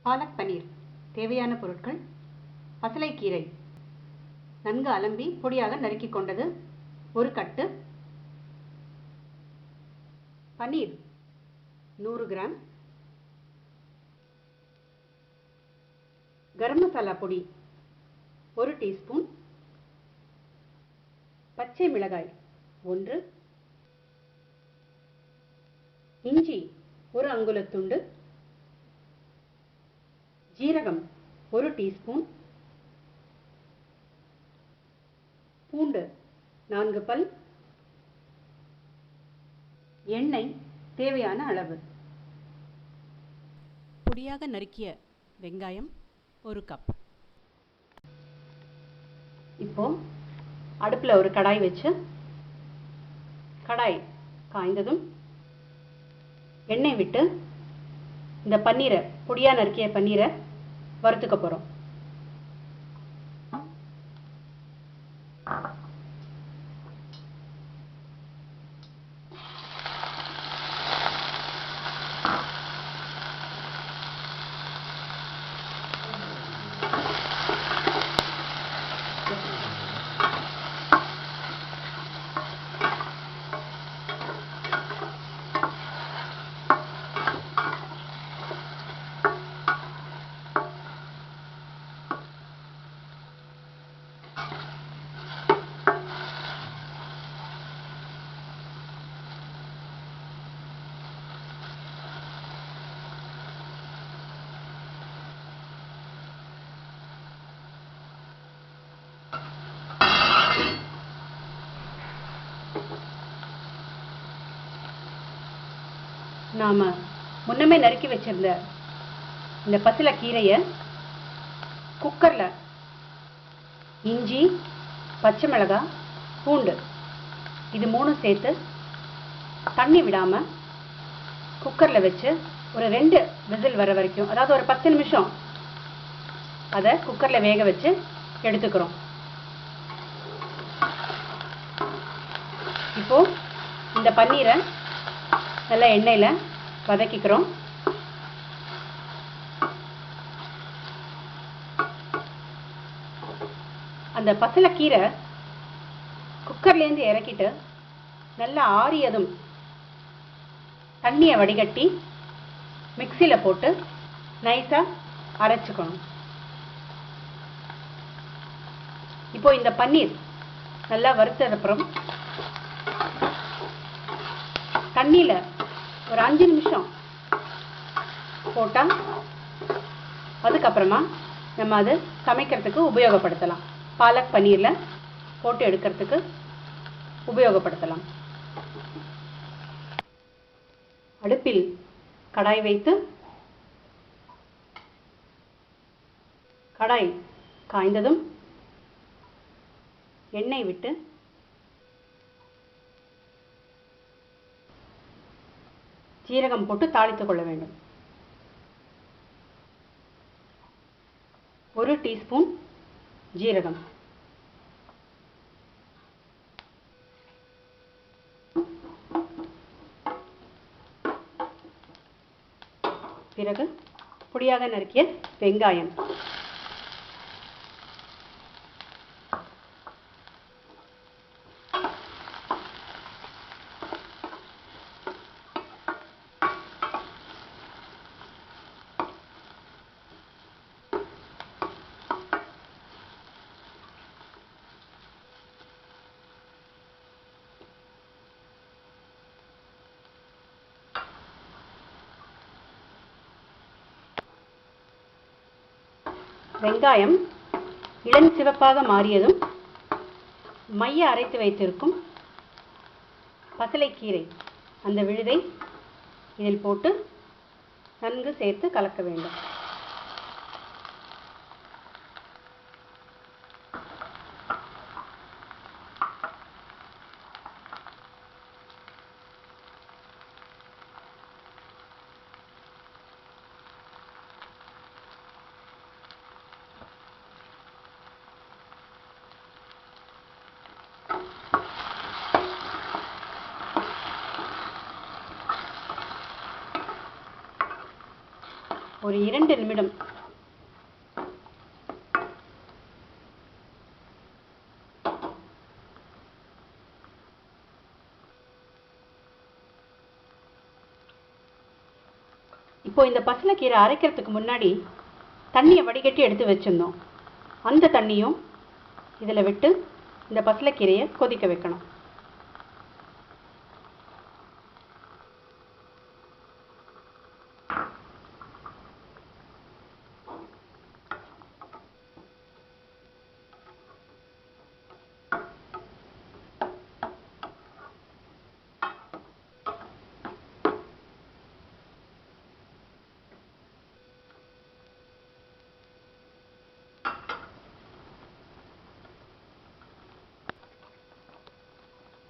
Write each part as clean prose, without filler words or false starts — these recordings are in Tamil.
பாலக் பன்னீர் தேவையான பொருட்கள்: பசலைக்கீரை நன்கு அலம்பி பொடியாக நறுக்கிக் கொண்டது 1 கட்டு, பன்னீர் 100 கிராம், கரம் மசாலா பொடி 1 டீஸ்பூன், பச்சை மிளகாய் 1, இஞ்சி 1 அங்குலத்துண்டு, ஜீரகம் 1 டீஸ்பூன், பூண்டு 4 பல், எண்ணெய் தேவையான அளவு. பொடியாக நறுக்கிய வெங்காயம் 1 கப். இப்போ அடுப்பில் ஒரு கடாய் வச்சு கடாய் காய்ந்ததும் எண்ணெய் விட்டு இந்த பன்னீரை, பொடியாக நறுக்கிய பன்னீரை வறுத்துக்க போகிறோம். நாம் முன்னமே நறுக்கி வச்சிருந்த இந்த பசலை கீரையை குக்கரில் இஞ்சி, பச்சை மிளகாய், பூண்டு இது 3 சேர்த்து தண்ணி விடாமல் குக்கரில் வச்சு ஒரு 2 விசில் வர வரைக்கும், அதாவது ஒரு 10 நிமிஷம் அதை குக்கரில் வேக வச்சு எடுத்துக்கிறோம். இப்போது இந்த பன்னீரை நல்லா எண்ணெயில் வதக்கிக்கிறோம். அந்த பசலைக்கீரை குக்கர்லேருந்து இறக்கிட்டு நல்லா ஆறியதும் தண்ணியை வடிகட்டி மிக்சியில் போட்டு நைஸாக அரைச்சிக்கணும். இப்போ இந்த பன்னீர் நல்லா வறுத்ததுக்கப்புறம் தண்ணியில் ஒரு 5 நிமிஷம் போட்டால் அதுக்கப்புறமா நம்ம அது சமைக்கிறதுக்கு உபயோகப்படுத்தலாம். பாலக் பன்னீரில் போட்டு எடுக்கிறதுக்கு உபயோகப்படுத்தலாம். அடுப்பில் கடாய் வைத்து கடாய் காய்ந்ததும் எண்ணெய் விட்டு ஜீரகம் போட்டு தாளித்துக் கொள்ள வேண்டும். 1 டீஸ்பூன் ஜீரகம், பிறகு பொடியாக நறுக்கிய வெங்காயம், வெங்காயம் இளம் சிவப்பாக மாறியதும் மைய அரைத்து வைத்திருக்கும் பசலைக்கீரை அந்த விழுதை இதில் போட்டு நன்கு சேர்த்து கலக்க வேண்டும். ஒரு 2 நிமிடம். இப்போ இந்த பசலைக்கீரை அரைக்கிறதுக்கு முன்னாடி தண்ணியை வடிகட்டி எடுத்து வச்சுருந்தோம். அந்த தண்ணியும் இதில் விட்டு இந்த பசலைக்கீரையை கொதிக்க வைக்கணும்.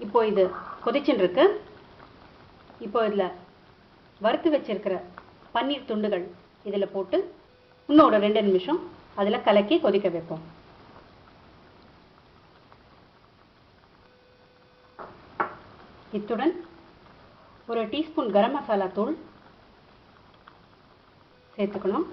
இப்போ இது கொதிச்சுன்னு இருக்கு. இப்போ இதில் வறுத்து வச்சிருக்கிற பன்னீர் துண்டுகள் இதில் போட்டு இன்னொரு 2 நிமிஷம் அதில் கலக்கி கொதிக்க வைப்போம். இத்துடன் ஒரு டீஸ்பூன் கரம் மசாலா தூள் சேர்த்துக்கணும்.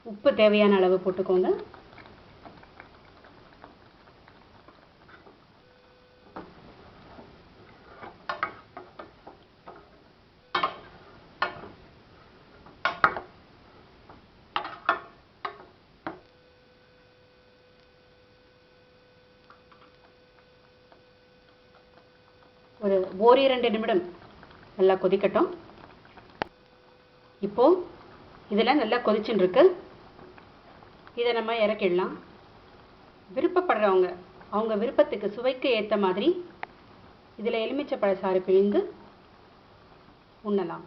உப்பு தேவையான அளவு போட்டுக்கோங்க. ஒரு 1-2 நிமிடம் நல்லா கொதிக்கட்டும். இப்போ இதில் நல்லா கொதிச்சுன்னு இருக்கு. இதை நம்ம இறக்கிடலாம். விருப்பப்படுறவங்க அவங்க விருப்பத்துக்கு சுவைக்கு ஏற்ற மாதிரி இதில் எலுமிச்சை பழ சாறு பிழிந்து உண்ணலாம்.